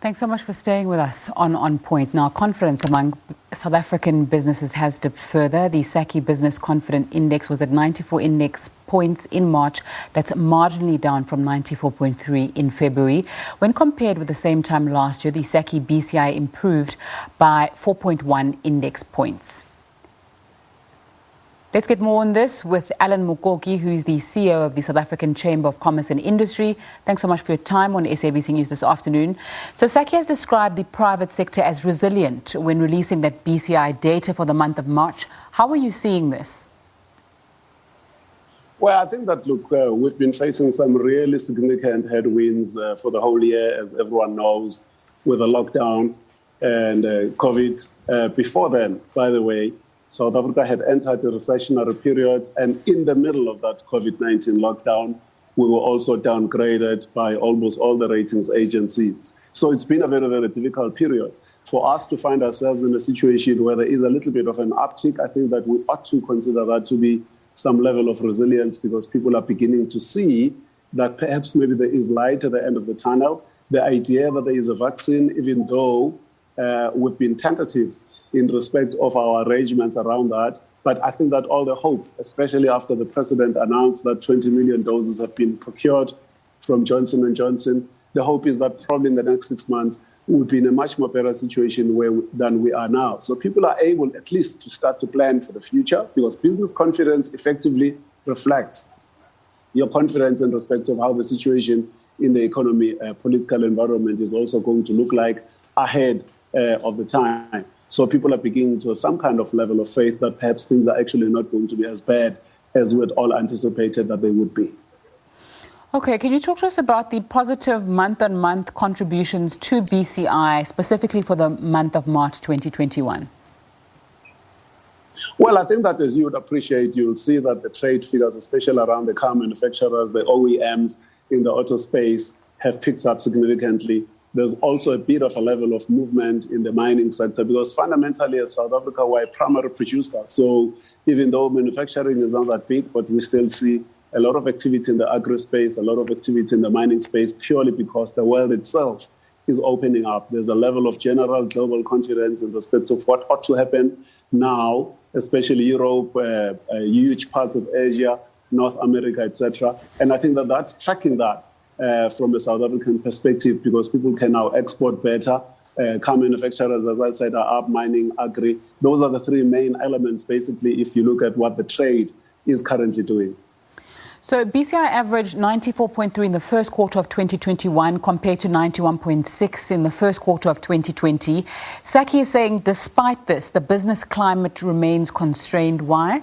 Thanks so much for staying with us on Point. Now, confidence among South African businesses has dipped further. The SACCI Business Confidence Index was at 94 index points in March. That's marginally down from 94.3 in February. When compared with the same time last year, the SACCI BCI improved by 4.1 index points. Let's get more on this with Alan Mukoki, who's the CEO of the South African Chamber of Commerce and Industry. Thanks so much for your time on SABC News this afternoon. So SACCI has described the private sector as resilient when releasing that BCI data for the month of March. How are you seeing this? Well, I think that, look, we've been facing some really significant headwinds for the whole year, as everyone knows, with the lockdown and COVID. Before then, by the way, South Africa had entered a recessionary period, and in the middle of that COVID-19 lockdown, we were also downgraded by almost all the ratings agencies. So it's been a very, very difficult period. For us to find ourselves in a situation where there is a little bit of an uptick, I think that we ought to consider that to be some level of resilience, because people are beginning to see that perhaps maybe there is light at the end of the tunnel. The idea that there is a vaccine, even though we've been tentative in respect of our arrangements around that. But I think that all the hope, especially after the president announced that 20 million doses have been procured from Johnson & Johnson, the hope is that probably in the next 6 months, we would be in a much more better situation than we are now. So people are able at least to start to plan for the future, because business confidence effectively reflects your confidence in respect of how the situation in the economy, political environment is also going to look like ahead of the time. So people are beginning to have some kind of level of faith that perhaps things are actually not going to be as bad as we had all anticipated that they would be. Okay, can you talk to us about the positive month-on-month contributions to BCI, specifically for the month of March 2021? Well, I think that, as you would appreciate, you'll see that the trade figures, especially around the car manufacturers, the OEMs in the auto space, have picked up significantly. There's also a bit of a level of movement in the mining sector, because fundamentally, as South Africa, we're a primary producer. So even though manufacturing is not that big, but we still see a lot of activity in the agri space, a lot of activity in the mining space, purely because the world itself is opening up. There's a level of general global confidence in respect of what ought to happen now, especially Europe, huge parts of Asia, North America, etc. And I think that that's tracking that. From a South African perspective, because people can now export better. Car manufacturers, as I said, are up, mining, agri. Those are the three main elements, basically, if you look at what the trade is currently doing. So BCI averaged 94.3 in the first quarter of 2021 compared to 91.6 in the first quarter of 2020. SACCI is saying, despite this, the business climate remains constrained. Why?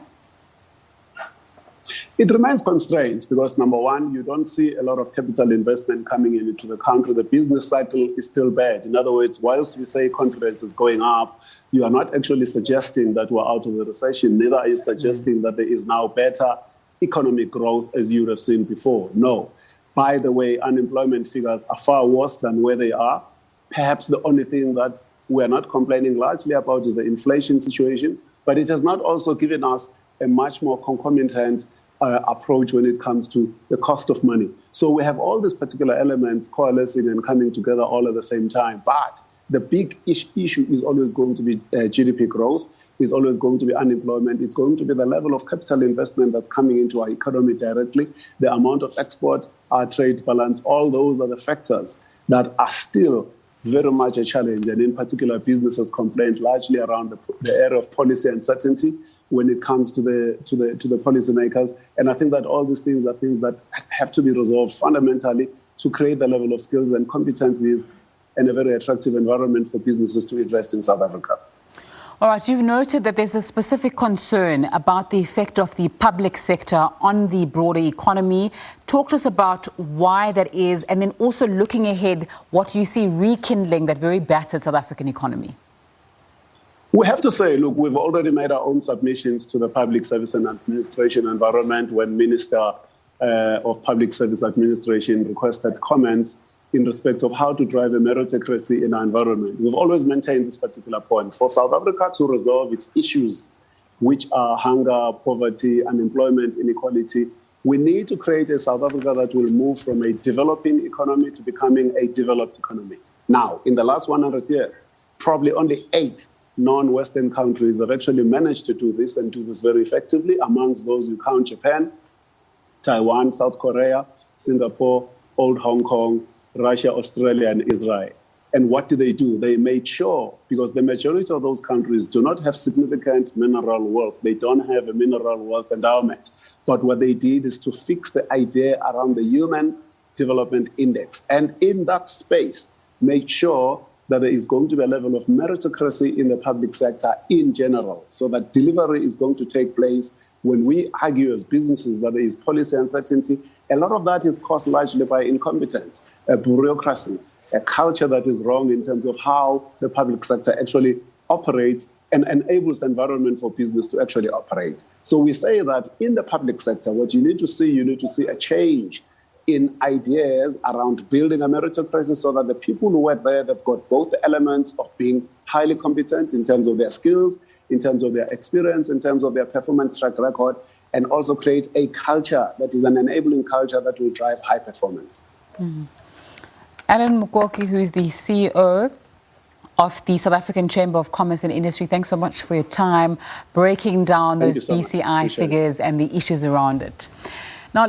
It remains constrained because, number one, you don't see a lot of capital investment coming into the country. The business cycle is still bad. In other words, whilst we say confidence is going up, you are not actually suggesting that we're out of the recession. Neither are you suggesting that there is now better economic growth as you would have seen before. No. By the way, unemployment figures are far worse than where they are. Perhaps the only thing that we're not complaining largely about is the inflation situation, but it has not also given us a much more concomitant approach when it comes to the cost of money. So we have all these particular elements coalescing and coming together all at the same time. But the big issue is always going to be GDP growth, is always going to be unemployment, it's going to be the level of capital investment that's coming into our economy directly, the amount of export, our trade balance. All those are the factors that are still very much a challenge. And in particular, businesses complain largely around the area of policy uncertainty when it comes to the policymakers. And I think that all these things are things that have to be resolved fundamentally to create the level of skills and competencies and a very attractive environment for businesses to invest in South Africa. All right, you've noted that there's a specific concern about the effect of the public sector on the broader economy. Talk to us about why that is, and then also looking ahead, what you see rekindling that very battered South African economy. We have to say, look, we've already made our own submissions to the Public Service and Administration environment when Minister of Public Service Administration requested comments in respect of how to drive a meritocracy in our environment. We've always maintained this particular point. For South Africa to resolve its issues, which are hunger, poverty, unemployment, inequality, we need to create a South Africa that will move from a developing economy to becoming a developed economy. Now, in the last 100 years, probably only 8 non-Western countries have actually managed to do this and do this very effectively. Amongst those, you count Japan, Taiwan, South Korea, Singapore, Old Hong Kong, Russia, Australia, and Israel. And what do? They made sure, because the majority of those countries do not have significant mineral wealth. They don't have a mineral wealth endowment. But what they did is to fix the idea around the Human Development Index. And in that space, make sure that there is going to be a level of meritocracy in the public sector in general, so that delivery is going to take place. When we argue as businesses that there is policy uncertainty, a lot of that is caused largely by incompetence, a bureaucracy, a culture that is wrong in terms of how the public sector actually operates and enables the environment for business to actually operate. So we say that in the public sector, what you need to see a change in ideas around building a meritocracy, so that the people who work there, they've got both the elements of being highly competent in terms of their skills, in terms of their experience, in terms of their performance track record, and also create a culture that is an enabling culture that will drive high performance. Mm-hmm. Alan Mukoki, who is the CEO of the South African Chamber of Commerce and Industry, thanks so much for your time breaking down those BCI figures and the issues around it. Now,